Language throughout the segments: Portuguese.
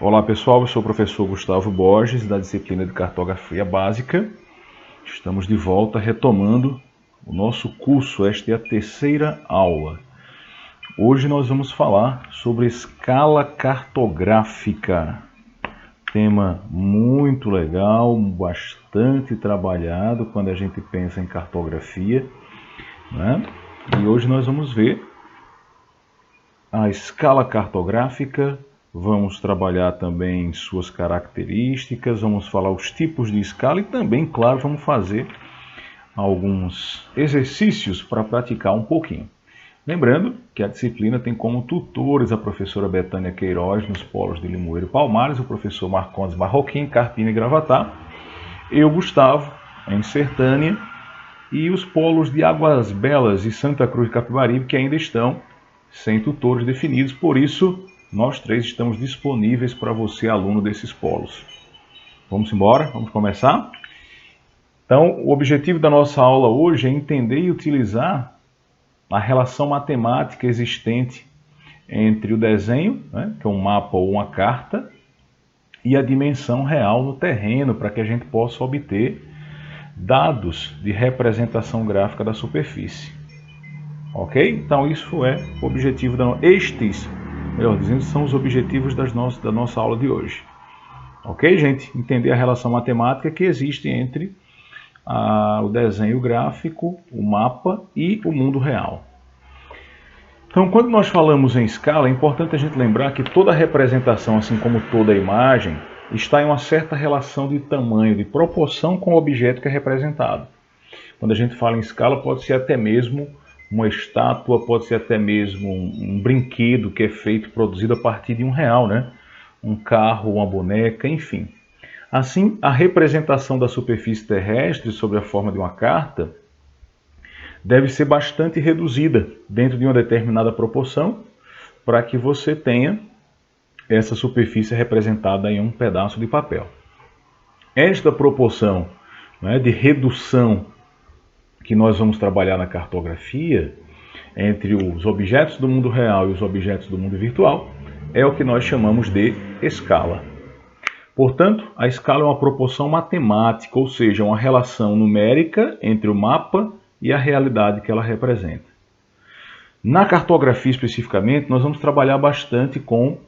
Olá pessoal, eu sou o professor Gustavo Borges, da disciplina de Cartografia Básica. Estamos de volta retomando o nosso curso, esta é a terceira aula. Hoje nós vamos falar sobre escala cartográfica. Tema muito legal, bastante trabalhado quando a gente pensa em cartografia, né? E hoje nós vamos ver a escala cartográfica. Vamos trabalhar também suas características, vamos falar os tipos de escala e também, claro, vamos fazer alguns exercícios para praticar um pouquinho. Lembrando que a disciplina tem como tutores a professora Betânia Queiroz nos polos de Limoeiro e Palmares, o professor Marcondes Marroquim, Carpina e Gravatá, eu, Gustavo, em Sertânia, e os polos de Águas Belas e Santa Cruz de Capibaribe, que ainda estão sem tutores definidos, por isso nós três estamos disponíveis para você, aluno desses polos. Vamos embora? Vamos começar? Então, o objetivo da nossa aula hoje é entender e utilizar a relação matemática existente entre o desenho, né, que é um mapa ou uma carta, e a dimensão real no terreno, para que a gente possa obter dados de representação gráfica da superfície. Ok? Então, isso é o objetivo melhor dizendo, são os objetivos da nossa aula de hoje. Ok, gente? Entender a relação matemática que existe entre o desenho gráfico, o mapa e o mundo real. Então, quando nós falamos em escala, é importante a gente lembrar que toda representação, assim como toda imagem, está em uma certa relação de tamanho, de proporção com o objeto que é representado. Quando a gente fala em escala, pode ser até mesmo uma estátua, pode ser até mesmo um brinquedo que é feito, produzido a partir de R$1, né? Um carro, uma boneca, enfim. Assim, a representação da superfície terrestre sob a forma de uma carta deve ser bastante reduzida dentro de uma determinada proporção para que você tenha essa superfície representada em um pedaço de papel. Esta proporção, né, de redução que nós vamos trabalhar na cartografia, entre os objetos do mundo real e os objetos do mundo virtual, é o que nós chamamos de escala. Portanto, a escala é uma proporção matemática, ou seja, uma relação numérica entre o mapa e a realidade que ela representa. Na cartografia especificamente, nós vamos trabalhar bastante com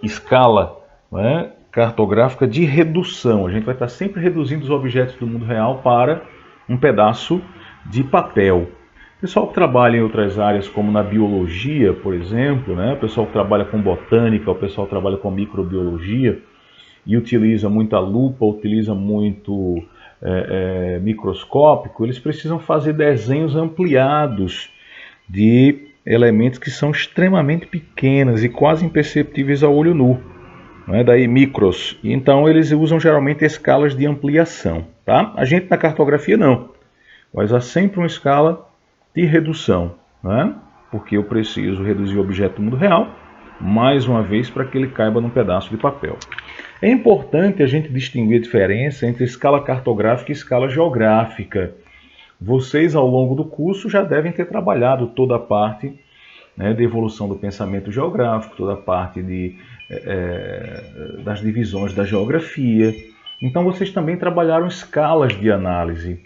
escala, né, cartográfica de redução. A gente vai estar sempre reduzindo os objetos do mundo real para um pedaço de papel. O pessoal que trabalha em outras áreas, como na biologia, por exemplo, né? O pessoal que trabalha com botânica, o pessoal que trabalha com microbiologia e utiliza muita lupa, utiliza muito microscópico, eles precisam fazer desenhos ampliados de elementos que são extremamente pequenos e quase imperceptíveis ao olho nu. Daí micros. Então eles usam geralmente escalas de ampliação. Tá? A gente na cartografia não. Vai usar sempre uma escala de redução. Né? Porque eu preciso reduzir o objeto do mundo real, mais uma vez, para que ele caiba num pedaço de papel. É importante a gente distinguir a diferença entre escala cartográfica e escala geográfica. Vocês, ao longo do curso, já devem ter trabalhado toda a parte, né, de evolução do pensamento geográfico, toda a parte das divisões da geografia. Então vocês também trabalharam escalas de análise.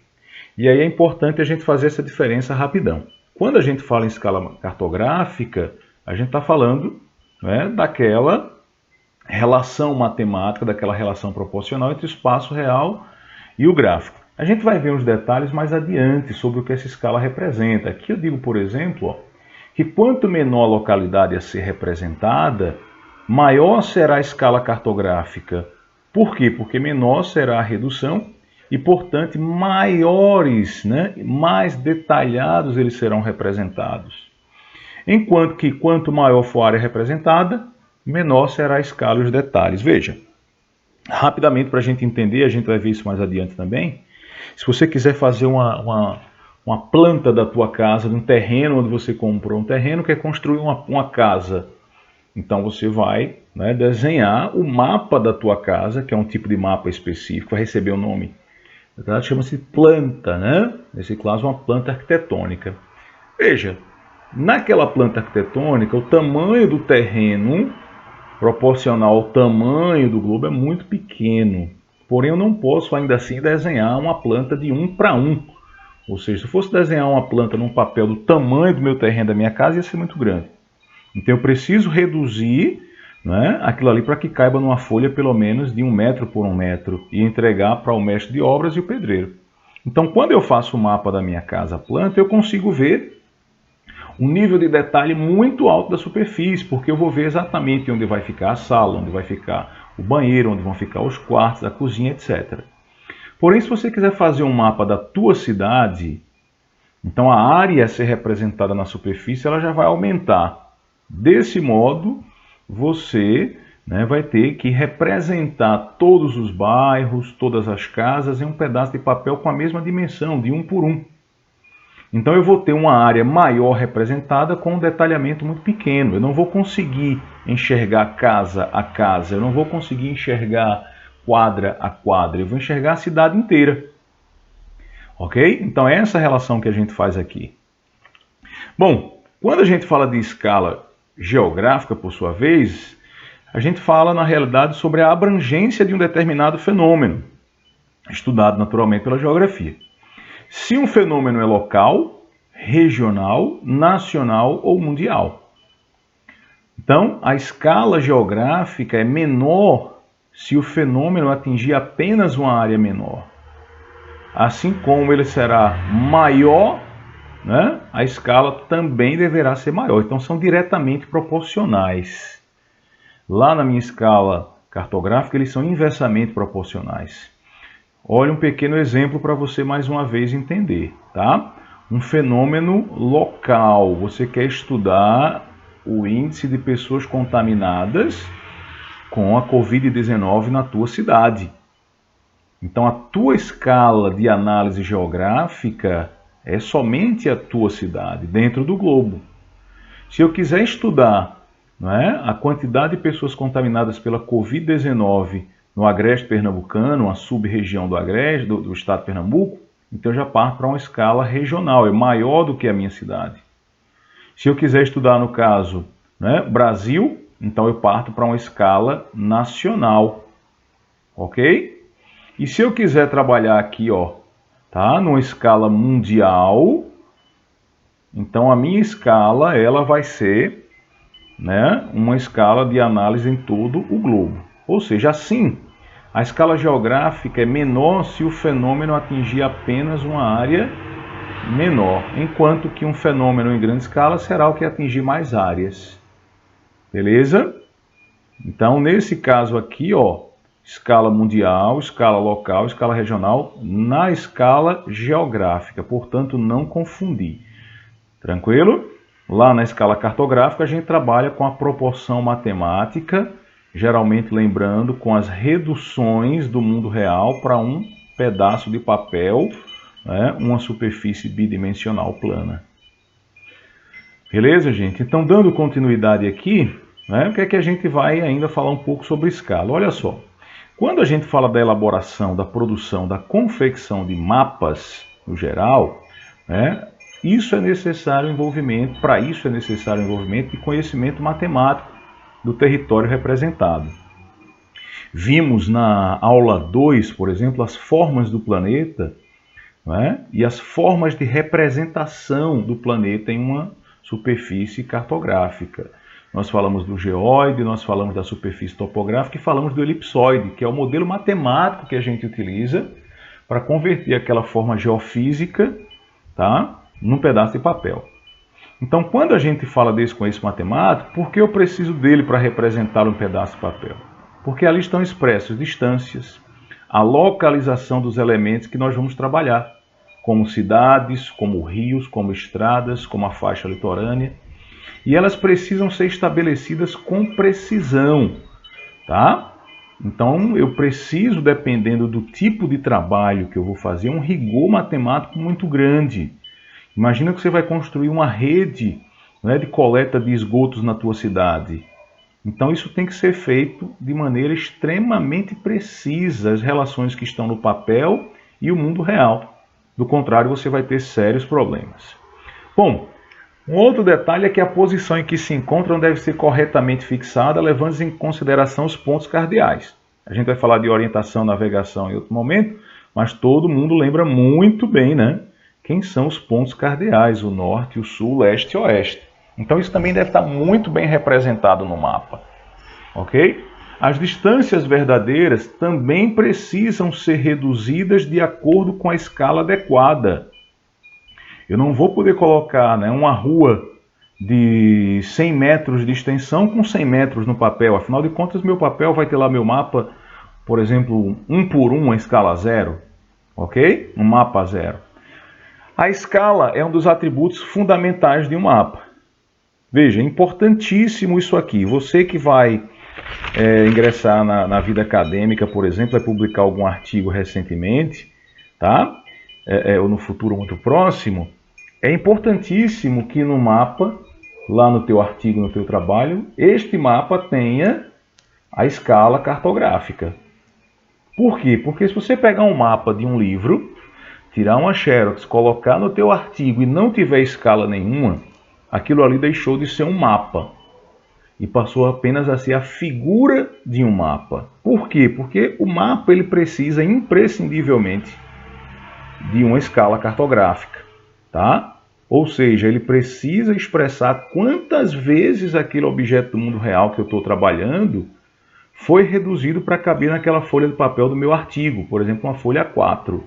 E aí é importante a gente fazer essa diferença rapidão. Quando a gente fala em escala cartográfica, a gente está falando, né, daquela relação matemática, daquela relação proporcional entre o espaço real e o gráfico. A gente vai ver uns detalhes mais adiante sobre o que essa escala representa. Aqui eu digo, por exemplo, que quanto menor a localidade a ser representada, maior será a escala cartográfica. Por quê? Porque menor será a redução e, portanto, maiores, né, mais detalhados eles serão representados. Enquanto que quanto maior for a área representada, menor será a escala e os detalhes. Veja, rapidamente para a gente entender, a gente vai ver isso mais adiante também. Se você quiser fazer uma planta da tua casa, de um terreno onde você comprou um terreno, quer construir uma casa. Então você vai, né, desenhar o mapa da tua casa, que é um tipo de mapa específico, vai receber o nome. Chama-se planta, né? Nesse caso, uma planta arquitetônica. Veja, naquela planta arquitetônica, o tamanho do terreno proporcional ao tamanho do globo, é muito pequeno. Porém, eu não posso ainda assim desenhar uma planta de 1 para 1. Ou seja, se eu fosse desenhar uma planta num papel do tamanho do meu terreno da minha casa, ia ser muito grande. Então eu preciso reduzir, né, aquilo ali para que caiba numa folha pelo menos de 1 metro por 1 metro e entregar para o mestre de obras e o pedreiro. Então quando eu faço o mapa da minha casa planta, eu consigo ver um nível de detalhe muito alto da superfície, porque eu vou ver exatamente onde vai ficar a sala, onde vai ficar o banheiro, onde vão ficar os quartos, a cozinha, etc. Porém, se você quiser fazer um mapa da tua cidade, então a área a ser representada na superfície ela já vai aumentar. Desse modo, você, né, vai ter que representar todos os bairros, todas as casas em um pedaço de papel com a mesma dimensão, de 1 por 1. Então eu vou ter uma área maior representada com um detalhamento muito pequeno. Eu não vou conseguir enxergar casa a casa, eu não vou conseguir enxergar quadra a quadra, eu vou enxergar a cidade inteira. Ok? Então é essa relação que a gente faz aqui. Bom, quando a gente fala de escala geográfica, por sua vez, a gente fala na realidade sobre a abrangência de um determinado fenômeno, estudado naturalmente pela geografia. Se um fenômeno é local, regional, nacional ou mundial. Então, a escala geográfica é menor se o fenômeno atingir apenas uma área menor. Assim como ele será maior, né, a escala também deverá ser maior. Então, são diretamente proporcionais. Lá na minha escala cartográfica, eles são inversamente proporcionais. Olha um pequeno exemplo para você mais uma vez entender, tá? Um fenômeno local. Você quer estudar o índice de pessoas contaminadas com a Covid-19 na tua cidade. Então, a tua escala de análise geográfica é somente a tua cidade, dentro do globo. Se eu quiser estudar, não é, a quantidade de pessoas contaminadas pela Covid-19 no Agreste Pernambucano, uma sub-região do Agreste, do estado de Pernambuco, então eu já parto para uma escala regional, é maior do que a minha cidade. Se eu quiser estudar, no caso, né, Brasil, então eu parto para uma escala nacional, ok? E se eu quiser trabalhar aqui, ó, tá, numa escala mundial, então a minha escala ela vai ser, né, uma escala de análise em todo o globo. Ou seja, assim, a escala geográfica é menor se o fenômeno atingir apenas uma área menor, enquanto que um fenômeno em grande escala será o que atingir mais áreas. Beleza? Então, nesse caso aqui, ó, escala mundial, escala local, escala regional, na escala geográfica, portanto, não confundir. Tranquilo? Lá na escala cartográfica, a gente trabalha com a proporção matemática, geralmente lembrando com as reduções do mundo real para um pedaço de papel, né, uma superfície bidimensional plana. Beleza, gente? Então, dando continuidade aqui, né, o que é que a gente vai ainda falar um pouco sobre escala? Olha só, quando a gente fala da elaboração, da produção, da confecção de mapas, no geral, né, isso é necessário envolvimento, para isso é necessário envolvimento de conhecimento matemático do território representado. Vimos na aula 2, por exemplo, as formas do planeta, né, e as formas de representação do planeta em uma superfície cartográfica. Nós falamos do geóide, nós falamos da superfície topográfica e falamos do elipsoide, que é o modelo matemático que a gente utiliza para converter aquela forma geofísica, tá, num pedaço de papel. Então, quando a gente fala desse conhecimento matemático, por que eu preciso dele para representar um pedaço de papel? Porque ali estão expressas distâncias, a localização dos elementos que nós vamos trabalhar, como cidades, como rios, como estradas, como a faixa litorânea. E elas precisam ser estabelecidas com precisão, tá? Então, eu preciso, dependendo do tipo de trabalho que eu vou fazer, um rigor matemático muito grande. Imagina que você vai construir uma rede, né, de coleta de esgotos na tua cidade. Então isso tem que ser feito de maneira extremamente precisa, as relações que estão no papel e o mundo real. Do contrário, você vai ter sérios problemas. Bom, Um outro detalhe é que a posição em que se encontram deve ser corretamente fixada, levando em consideração os pontos cardeais. A gente vai falar de orientação, navegação em outro momento, mas todo mundo lembra muito bem, né? Quem são os pontos cardeais, o norte, o sul, o leste e o oeste. Então isso também deve estar muito bem representado no mapa, ok? As distâncias verdadeiras também precisam ser reduzidas de acordo com a escala adequada. Eu não vou poder colocar, né, uma rua de 100 metros de extensão com 100 metros no papel. Afinal de contas, meu papel vai ter lá meu mapa, por exemplo, 1 por 1, a escala 0. Ok? Um mapa 0. A escala é um dos atributos fundamentais de um mapa. Veja, é importantíssimo isso aqui. Você que vai ingressar na vida acadêmica, por exemplo, vai publicar algum artigo recentemente, tá? Ou no futuro muito próximo, é importantíssimo que no mapa, lá no teu artigo, no teu trabalho, este mapa tenha a escala cartográfica. Por quê? Porque se você pegar um mapa de um livro, tirar uma xerox, colocar no teu artigo e não tiver escala nenhuma, aquilo ali deixou de ser um mapa e passou apenas a ser a figura de um mapa. Por quê? Porque o mapa ele precisa imprescindivelmente de uma escala cartográfica, tá? Ou seja, ele precisa expressar quantas vezes aquele objeto do mundo real que eu estou trabalhando foi reduzido para caber naquela folha de papel do meu artigo, por exemplo, uma folha A4.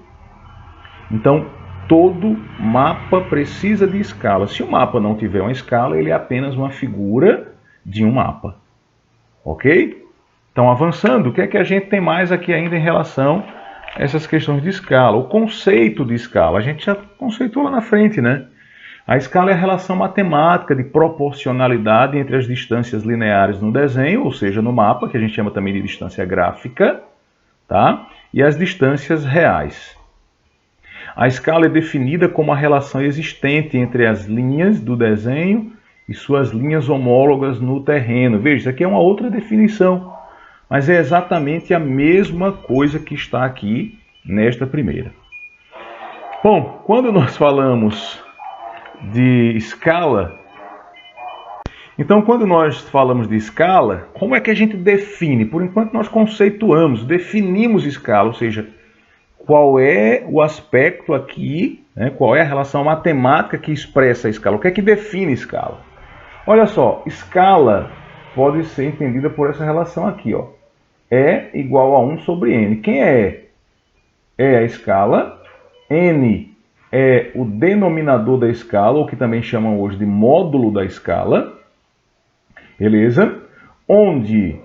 Então, todo mapa precisa de escala. Se o mapa não tiver uma escala, ele é apenas uma figura de um mapa. Ok? Então, avançando, o que é que a gente tem mais aqui ainda em relação a essas questões de escala? O conceito de escala, a gente já conceitou lá na frente, né? A escala é a relação matemática de proporcionalidade entre as distâncias lineares no desenho, ou seja, no mapa, que a gente chama também de distância gráfica, tá? E as distâncias reais. A escala é definida como a relação existente entre as linhas do desenho e suas linhas homólogas no terreno. Veja, isso aqui é uma outra definição, mas é exatamente a mesma coisa que está aqui nesta primeira. Bom, quando nós falamos de escala, então quando nós falamos de escala, como é que a gente define? Por enquanto nós conceituamos, definimos escala, ou seja, qual é o aspecto aqui, né, qual é a relação matemática que expressa a escala, o que é que define escala? Olha só, escala pode ser entendida por essa relação aqui, ó. E igual a 1 sobre n. Quem é E? É a escala, n é o denominador da escala, ou que também chamam hoje de módulo da escala, beleza? Onde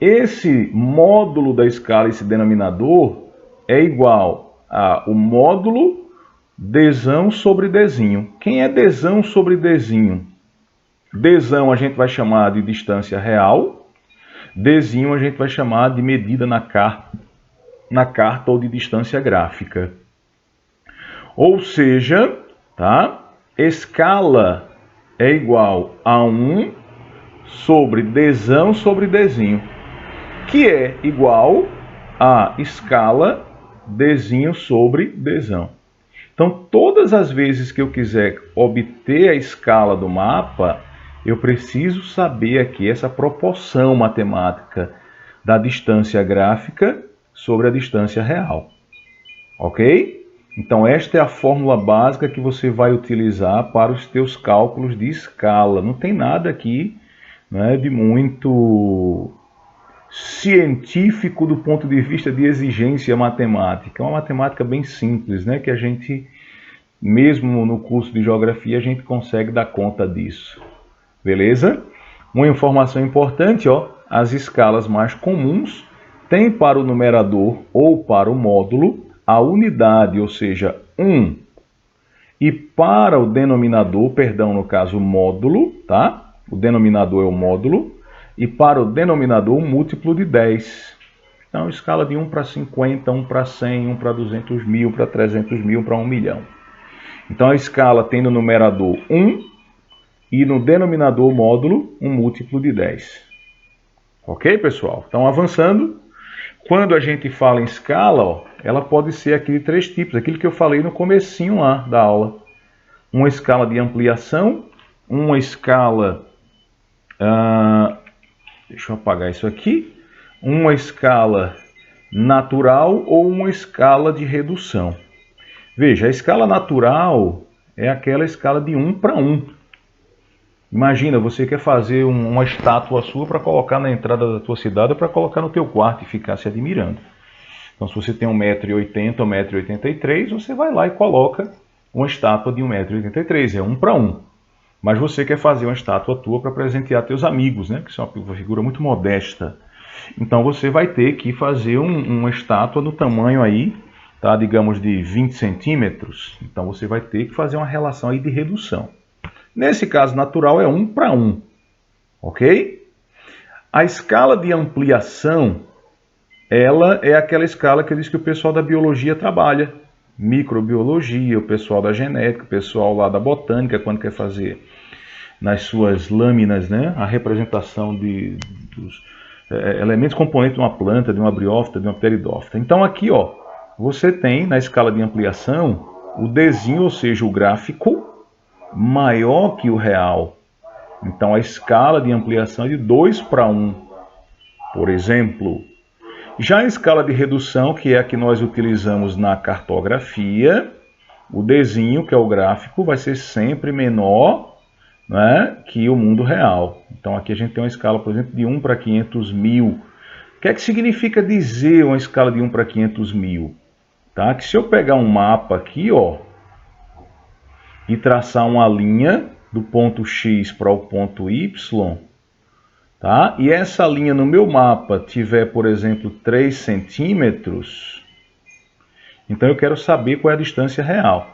esse módulo da escala, esse denominador, é igual ao módulo dzão sobre dzinho. Quem é dzão sobre dzinho? Dzão a gente vai chamar de distância real, dzinho a gente vai chamar de medida na carta ou de distância gráfica. Ou seja, tá? Escala é igual a 1 sobre dzão sobre dzinho, que é igual a escala dzinho sobre dzão. Então, todas as vezes que eu quiser obter a escala do mapa, eu preciso saber aqui essa proporção matemática da distância gráfica sobre a distância real. Ok? Então, esta é a fórmula básica que você vai utilizar para os teus cálculos de escala. Não tem nada aqui, né, de muito científico do ponto de vista de exigência matemática. É uma matemática bem simples, né, que a gente, mesmo no curso de geografia, a gente consegue dar conta disso. Beleza? Uma informação importante, ó, as escalas mais comuns têm para o numerador ou para o módulo a unidade, ou seja, 1. E para o denominador, perdão, no caso, o módulo, tá? O denominador é o módulo. E para o denominador, um múltiplo de 10. Então, escala de 1 para 50, 1 para 100, 1 para 200 mil, para 300 mil, para 1 milhão. Então, a escala tem no numerador 1 e no denominador módulo um múltiplo de 10. Ok, pessoal? Então, avançando. Quando a gente fala em escala, ó, ela pode ser aqui de 3 tipos, aquilo que eu falei no comecinho lá da aula. uma escala de ampliação, uma escala... deixa eu apagar isso aqui. Uma escala natural ou uma escala de redução. Veja, a escala natural é aquela escala de 1 para 1. Imagina, você quer fazer uma estátua sua para colocar na entrada da tua cidade ou para colocar no teu quarto e ficar se admirando. Então, se você tem 1,80 m ou 1,83 m, você vai lá e coloca uma estátua de 1,83 m, é 1 para 1. Mas você quer fazer uma estátua tua para presentear teus amigos, né? Que são uma figura muito modesta. Então, você vai ter que fazer uma estátua no tamanho aí, tá? Digamos de 20 centímetros. Então, você vai ter que fazer uma relação aí de redução. Nesse caso natural é 1 para 1, ok? A escala de ampliação, ela é aquela escala que eu disse que o pessoal da biologia trabalha. Microbiologia, o pessoal da genética, o pessoal lá da botânica, quando quer fazer nas suas lâminas, né, a representação dos elementos componentes de uma planta, de uma briófita, de uma pteridófita. Então aqui, ó, você tem na escala de ampliação o desenho, ou seja, o gráfico, maior que o real. Então a escala de ampliação é de 2 para 1, por exemplo. Já a escala de redução, que é a que nós utilizamos na cartografia, o desenho, que é o gráfico, vai ser sempre menor, né, que o mundo real. Então aqui a gente tem uma escala, por exemplo, de 1 para 500 mil. O que é que significa dizer uma escala de 1 para 500 mil? Tá? Que se eu pegar um mapa aqui, ó, e traçar uma linha do ponto X para o ponto Y, tá? E essa linha no meu mapa tiver, por exemplo, 3 centímetros, então eu quero saber qual é a distância real.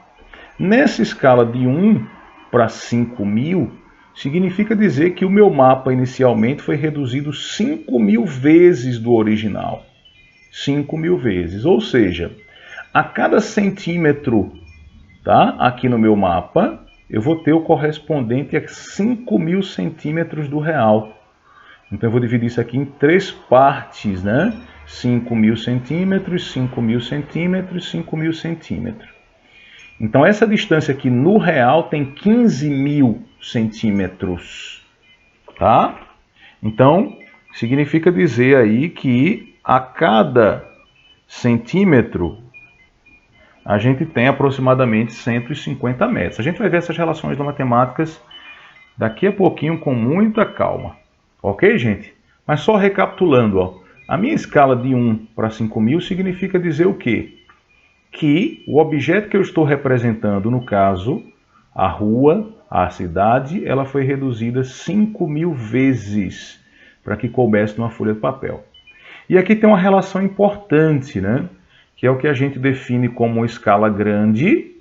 Nessa escala de 1 para 5.000, significa dizer que o meu mapa inicialmente foi reduzido 5.000 vezes do original. 5.000 vezes, ou seja, a cada centímetro, tá, aqui no meu mapa, eu vou ter o correspondente a 5.000 centímetros do real. Então eu vou dividir isso aqui em 3 partes, né? 5.000 centímetros, 5.000 centímetros, 5.000 centímetros. Então essa distância aqui no real tem 15.000 centímetros, tá? Então significa dizer aí que a cada centímetro a gente tem aproximadamente 150 metros. A gente vai ver essas relações da matemáticas daqui a pouquinho com muita calma. Ok, gente? Mas só recapitulando, ó, a minha escala de 1 para 5.000 significa dizer o quê? Que o objeto que eu estou representando, no caso, a rua, a cidade, ela foi reduzida 5.000 vezes para que coubesse numa folha de papel. E aqui tem uma relação importante, né? Que é o que a gente define como uma escala grande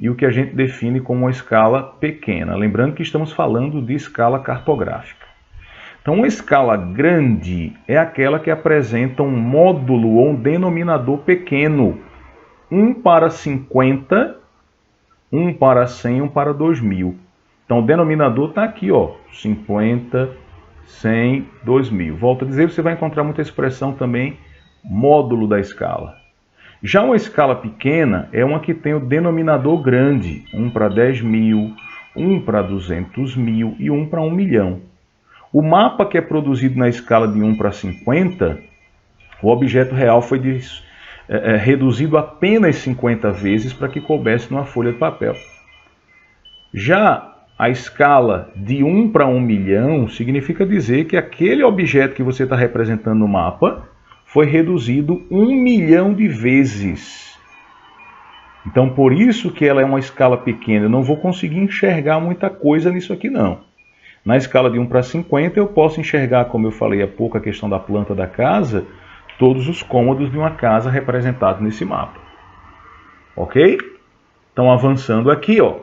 e o que a gente define como uma escala pequena. Lembrando que estamos falando de escala cartográfica. Então, uma escala grande é aquela que apresenta um módulo ou um denominador pequeno. 1 para 50, 1 para 100, 1 para 2.000. Então, o denominador está aqui, ó, 50, 100, 2.000. Volto a dizer, você vai encontrar muita expressão também, módulo da escala. Já uma escala pequena é uma que tem o denominador grande, 1 para 10.000, 1 para 200.000 e 1 para 1 milhão. O mapa que é produzido na escala de 1 para 50, o objeto real foi reduzido apenas 50 vezes para que coubesse numa folha de papel. Já a escala de 1 para 1 milhão significa dizer que aquele objeto que você está representando no mapa foi reduzido 1 milhão de vezes. Então, por isso que ela é uma escala pequena. Eu não vou conseguir enxergar muita coisa nisso aqui, não. Na escala de 1 para 50, eu posso enxergar, como eu falei há pouco, a questão da planta da casa, todos os cômodos de uma casa representados nesse mapa. Ok? Então, avançando aqui, ó.